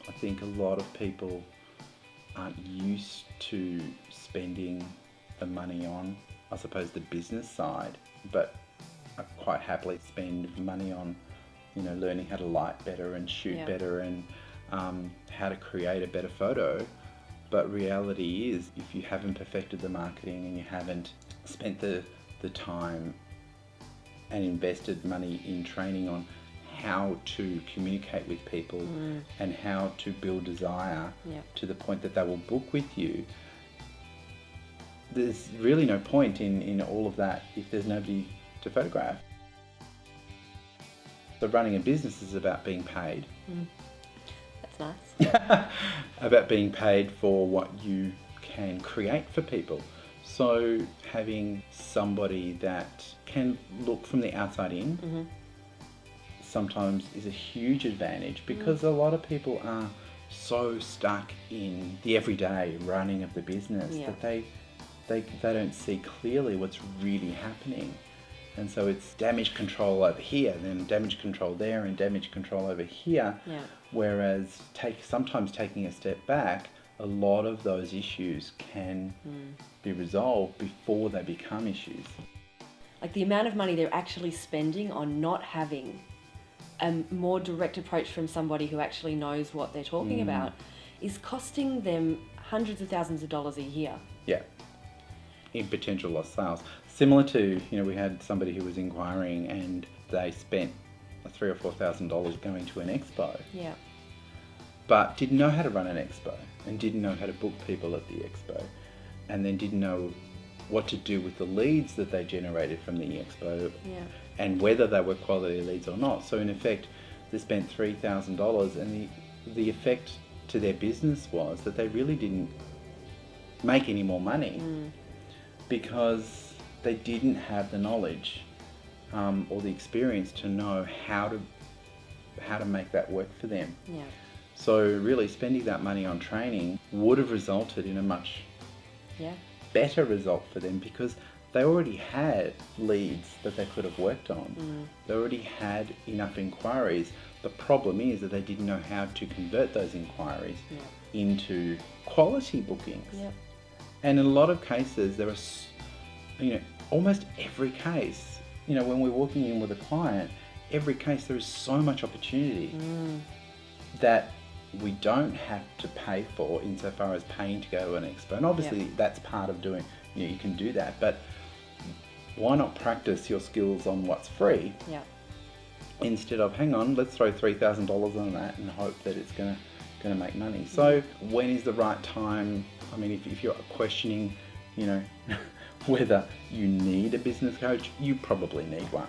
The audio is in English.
I think a lot of people aren't used to spending the money on, I suppose, the business side, but I quite happily spend money on, learning how to light better and shoot better and how to create a better photo. But reality is, if you haven't perfected the marketing and you haven't spent the time and invested money in training on how to communicate with people and how to build desire to the point that they will book with you, there's really no point in all of that if there's nobody to photograph. So running a business is about being paid. That's nice. About being paid for what you can create for people. So having somebody that can look from the outside in sometimes is a huge advantage, because a lot of people are so stuck in the everyday running of the business that they don't see clearly what's really happening. And so it's damage control over here, then damage control there, and damage control over here. Whereas sometimes taking a step back, a lot of those issues can be resolved before they become issues. Like the amount of money they're actually spending on not having a more direct approach from somebody who actually knows what they're talking about is costing them hundreds of thousands of dollars a year. Yeah, in potential lost sales. Similar to, we had somebody who was inquiring and they spent $3,000 or $4,000 going to an expo. Yeah. But didn't know how to run an expo and didn't know how to book people at the expo, and then didn't know what to do with the leads that they generated from the expo and whether they were quality leads or not. So in effect, they spent $3,000 and the effect to their business was that they really didn't make any more money because they didn't have the knowledge or the experience to know how to make that work for them. Yeah. So really spending that money on training would have resulted in a much better result for them, because they already had leads that they could have worked on. They already had enough inquiries. The problem is that they didn't know how to convert those inquiries into quality bookings. And in a lot of cases, there are, almost every case, when we're walking in with a client, every case there is so much opportunity that we don't have to pay for insofar as paying to go to an expo. And obviously that's part of doing, you can do that, but why not practice your skills on what's free instead of, hang on, let's throw $3,000 on that and hope that it's going to make money. So when is the right time? I mean, if you're questioning, whether you need a business coach, you probably need one.